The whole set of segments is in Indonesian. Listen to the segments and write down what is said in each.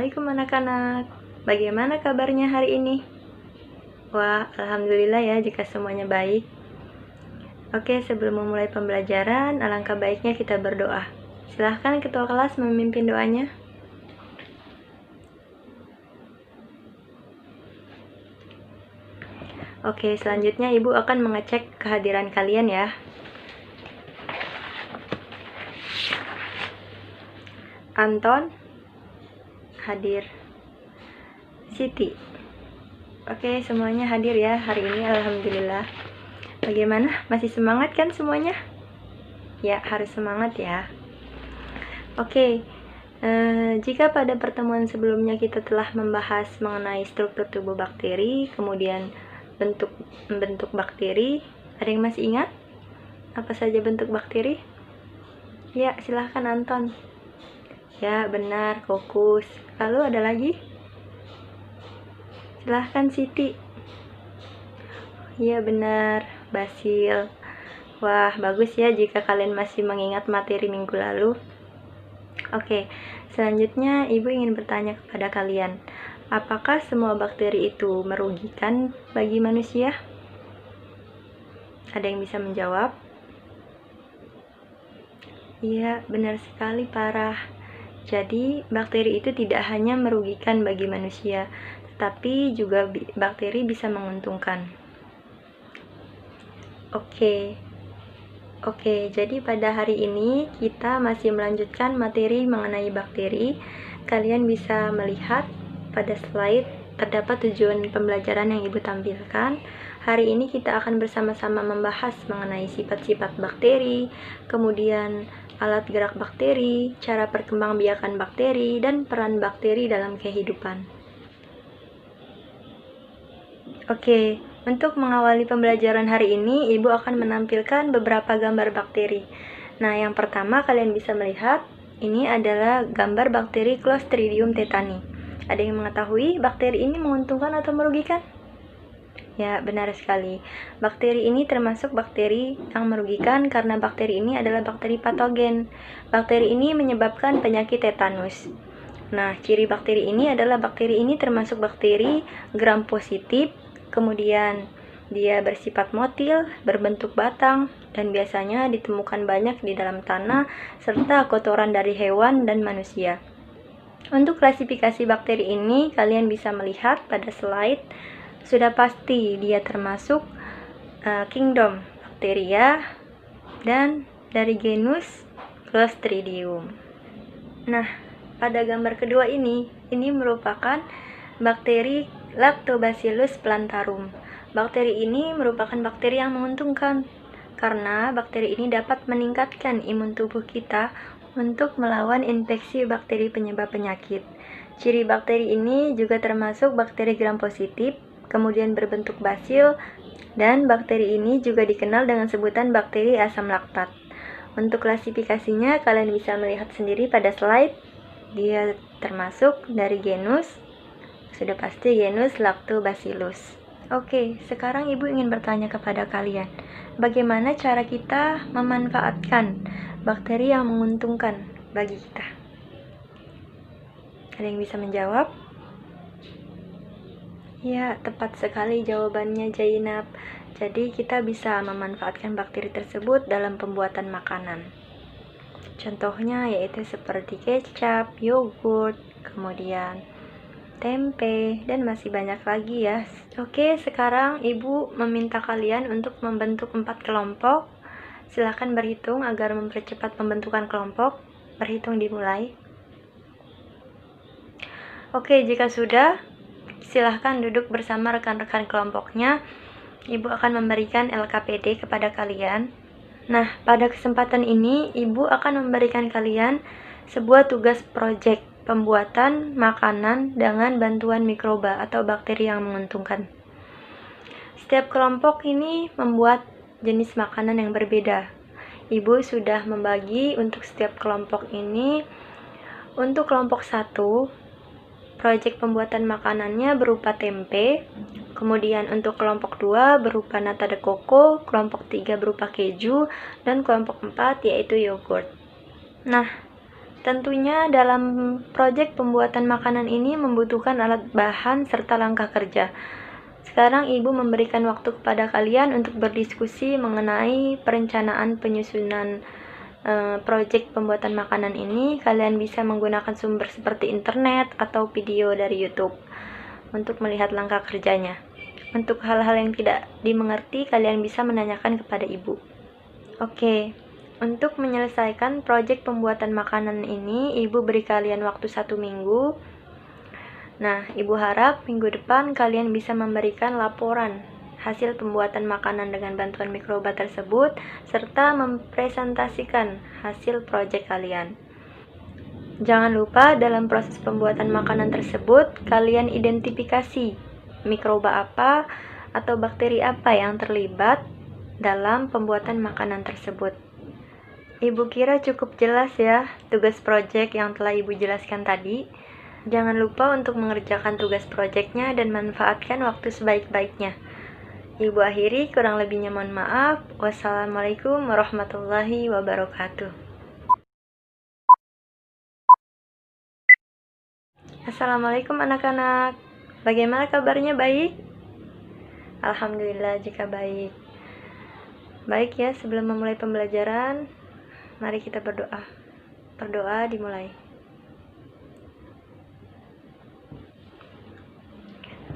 Assalamualaikum anak-anak. Bagaimana kabarnya hari ini? Wah, alhamdulillah ya jika semuanya baik. Oke, sebelum memulai pembelajaran, alangkah baiknya kita berdoa. Silahkan ketua kelas memimpin doanya. Oke, selanjutnya Ibu akan mengecek kehadiran kalian ya. Anton hadir. Siti. Oke, semuanya hadir ya hari ini, alhamdulillah. Bagaimana? Masih semangat kan semuanya? Ya, harus semangat ya. Oke, jika pada pertemuan sebelumnya kita telah membahas mengenai struktur tubuh bakteri, kemudian bentuk bakteri, ada yang masih ingat? Apa saja bentuk bakteri? Ya, silahkan Anton. Ya, benar, kokus. Lalu ada lagi? Silahkan Siti. Ya, benar, basil. Wah, bagus ya jika kalian masih mengingat materi minggu lalu. Oke, selanjutnya Ibu ingin bertanya kepada kalian, apakah semua bakteri itu merugikan bagi manusia? Ada yang bisa menjawab? Iya, benar sekali, Parah. Jadi, bakteri itu tidak hanya merugikan bagi manusia, tetapi juga bakteri bisa menguntungkan. Oke, jadi pada hari ini kita masih melanjutkan materi mengenai bakteri. Kalian bisa melihat pada slide terdapat tujuan pembelajaran yang Ibu tampilkan. Hari ini kita akan bersama-sama membahas mengenai sifat-sifat bakteri, kemudian alat gerak bakteri, cara perkembangbiakan bakteri, dan peran bakteri dalam kehidupan. Oke, untuk mengawali pembelajaran hari ini, Ibu akan menampilkan beberapa gambar bakteri. Nah, yang pertama kalian bisa melihat, ini adalah gambar bakteri Clostridium tetani. Ada yang mengetahui bakteri ini menguntungkan atau merugikan? Ya, benar sekali. Bakteri ini termasuk bakteri yang merugikan karena bakteri ini adalah bakteri patogen. Bakteri ini menyebabkan penyakit tetanus. Nah, ciri bakteri ini adalah bakteri ini termasuk bakteri gram positif, kemudian dia bersifat motil, berbentuk batang, dan biasanya ditemukan banyak di dalam tanah serta kotoran dari hewan dan manusia. Untuk klasifikasi bakteri ini, kalian bisa melihat pada slide. Sudah pasti dia termasuk kingdom Bacteria dan dari genus Clostridium. Nah, pada gambar kedua ini merupakan bakteri Lactobacillus plantarum. Bakteri ini merupakan bakteri yang menguntungkan karena bakteri ini dapat meningkatkan imun tubuh kita untuk melawan infeksi bakteri penyebab penyakit. Ciri bakteri ini juga termasuk bakteri gram positif, kemudian berbentuk basil, dan bakteri ini juga dikenal dengan sebutan bakteri asam laktat. Untuk klasifikasinya kalian bisa melihat sendiri pada slide. Dia termasuk dari genus, sudah pasti genus Lactobacillus. Oke, sekarang Ibu ingin bertanya kepada kalian, bagaimana cara kita memanfaatkan bakteri yang menguntungkan bagi kita? Ada yang bisa menjawab? Ya, tepat sekali jawabannya Jainab. Jadi kita bisa memanfaatkan bakteri tersebut dalam pembuatan makanan. Contohnya yaitu seperti kecap, yogurt, kemudian tempe, dan masih banyak lagi ya. Oke, sekarang Ibu meminta kalian untuk membentuk 4 kelompok. Silahkan berhitung agar mempercepat pembentukan kelompok. Berhitung dimulai. Oke, jika sudah, silahkan duduk bersama rekan-rekan kelompoknya. Ibu akan memberikan LKPD kepada kalian. Nah, pada kesempatan ini, Ibu akan memberikan kalian sebuah tugas proyek pembuatan makanan dengan bantuan mikroba atau bakteri yang menguntungkan. Setiap kelompok ini membuat jenis makanan yang berbeda. Ibu sudah membagi untuk setiap kelompok ini. Untuk kelompok 1, proyek pembuatan makanannya berupa tempe. Kemudian untuk kelompok 2 berupa nata de coco, kelompok 3 berupa keju, dan kelompok 4 yaitu yogurt. Nah, Tentunya dalam proyek pembuatan makanan ini membutuhkan alat bahan serta langkah kerja. Sekarang Ibu memberikan waktu kepada kalian untuk berdiskusi mengenai perencanaan penyusunan proyek pembuatan makanan ini. Kalian bisa menggunakan sumber seperti internet atau video dari YouTube untuk melihat langkah kerjanya. Untuk hal-hal yang tidak dimengerti, kalian bisa menanyakan kepada Ibu. Oke. Untuk menyelesaikan proyek pembuatan makanan ini, Ibu beri kalian waktu 1 minggu. Nah, Ibu harap minggu depan kalian bisa memberikan laporan hasil pembuatan makanan dengan bantuan mikroba tersebut, serta mempresentasikan hasil proyek kalian. Jangan lupa dalam proses pembuatan makanan tersebut, kalian identifikasi mikroba apa atau bakteri apa yang terlibat dalam pembuatan makanan tersebut. Ibu kira cukup jelas ya tugas proyek yang telah Ibu jelaskan tadi. Jangan lupa untuk mengerjakan tugas proyeknya dan manfaatkan waktu sebaik-baiknya. Ibu akhiri, kurang lebihnya mohon maaf. Wassalamualaikum warahmatullahi wabarakatuh. Assalamualaikum anak-anak. Bagaimana kabarnya, baik? Alhamdulillah jika baik. Baik ya, sebelum memulai pembelajaran, mari kita berdoa. Berdoa dimulai.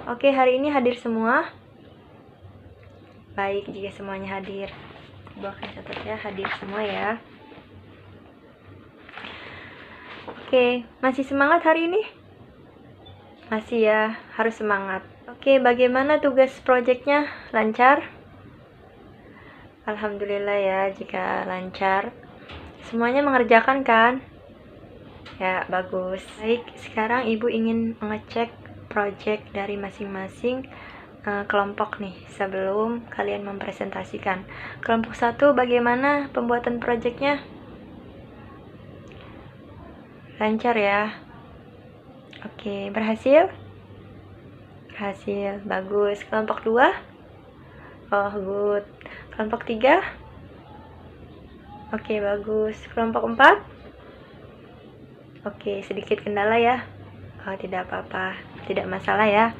Oke, hari ini hadir semua? Baik, jika semuanya hadir. Ibu akan catat ya, hadir semua ya. Oke, masih semangat hari ini? Masih ya, harus semangat. Oke, bagaimana tugas proyeknya? Lancar? Alhamdulillah ya, jika lancar. Semuanya mengerjakan kan? Ya, bagus. Baik, sekarang Ibu ingin mengecek proyek dari masing-masing kelompok nih, sebelum kalian mempresentasikan. Kelompok 1, bagaimana pembuatan proyeknya? Lancar ya? Oke, berhasil? Berhasil, bagus. Kelompok 2? Oh, good. Kelompok 3? Oke, bagus. Kelompok 4? Oke, sedikit kendala ya. Oh, tidak apa-apa. Tidak masalah ya.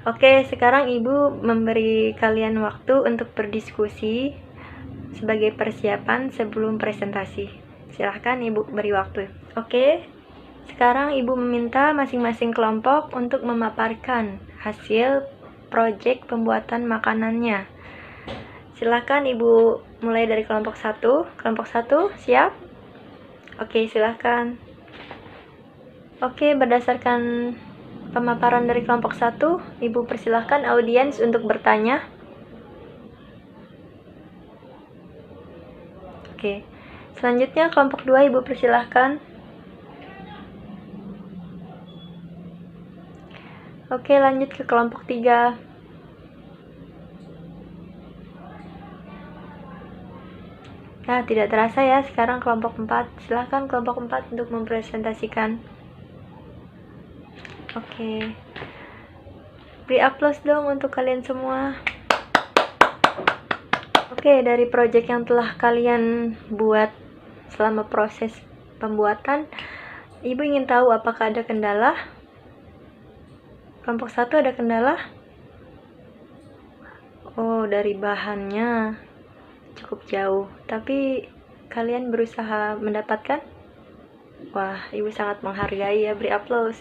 Oke, sekarang Ibu memberi kalian waktu untuk berdiskusi sebagai persiapan sebelum presentasi. Silahkan Ibu beri waktu. Oke, sekarang Ibu meminta masing-masing kelompok untuk memaparkan hasil proyek pembuatan makanannya. Silahkan Ibu mulai dari kelompok 1. Kelompok 1, siap? Oke, silahkan. Oke, berdasarkan pemaparan dari kelompok 1, Ibu persilahkan audiens untuk bertanya. Oke, selanjutnya kelompok 2, Ibu persilahkan. Oke, lanjut ke kelompok 3. Nah, tidak terasa ya, sekarang kelompok 4. Silahkan kelompok 4 untuk mempresentasikan. Oke. Beri aplaus dong untuk kalian semua. Oke, dari proyek yang telah kalian buat selama proses pembuatan, Ibu ingin tahu apakah ada kendala? Kelompok 1 ada kendala? Oh, dari bahannya cukup jauh, tapi kalian berusaha mendapatkan? Wah, Ibu sangat menghargai ya, beri aplaus.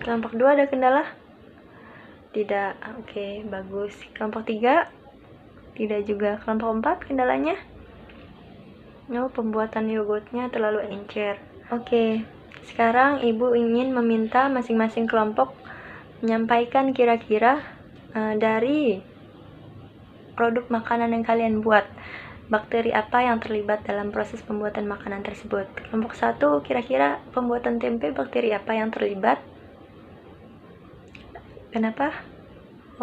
Kelompok 2 ada kendala? Tidak. Oke, bagus. Kelompok 3? Tidak juga. Kelompok 4 kendalanya? No, pembuatan yogurtnya terlalu encer. Oke, sekarang Ibu ingin meminta masing-masing kelompok menyampaikan kira-kira dari produk makanan yang kalian buat, bakteri apa yang terlibat dalam proses pembuatan makanan tersebut. Kelompok 1, kira-kira pembuatan tempe, bakteri apa yang terlibat? Kenapa?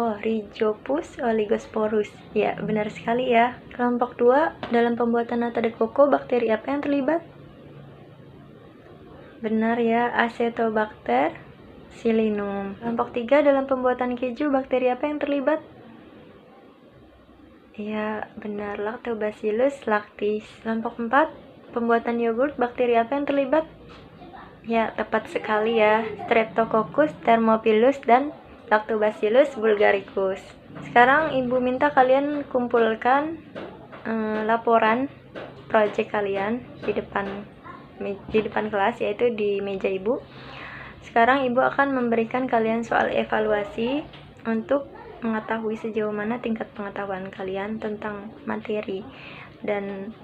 Oh, Rhizopus oligosporus. Ya, benar sekali ya. Kelompok 2, dalam pembuatan nata de coco, bakteri apa yang terlibat? Benar ya, Acetobacter psilinum. Kelompok 3, dalam pembuatan keju, bakteri apa yang terlibat? Ya, benar, Lactobacillus lactis. Kelompok 4, pembuatan yogurt, bakteri apa yang terlibat? Ya, tepat sekali ya. Streptococcus, Thermophilus, dan Lactobacillus bulgaricus. Sekarang Ibu minta kalian kumpulkan laporan project kalian di depan kelas, yaitu di meja Ibu. Sekarang Ibu akan memberikan kalian soal evaluasi untuk mengetahui sejauh mana tingkat pengetahuan kalian tentang materi dan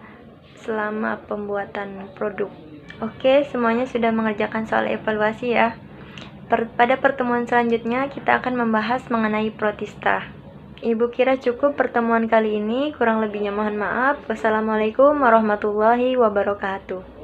selama pembuatan produk. Oke, semuanya sudah mengerjakan soal evaluasi ya. Pada pertemuan selanjutnya kita akan membahas mengenai protista. Ibu kira cukup pertemuan kali ini, kurang lebihnya mohon maaf. Wassalamualaikum warahmatullahi wabarakatuh.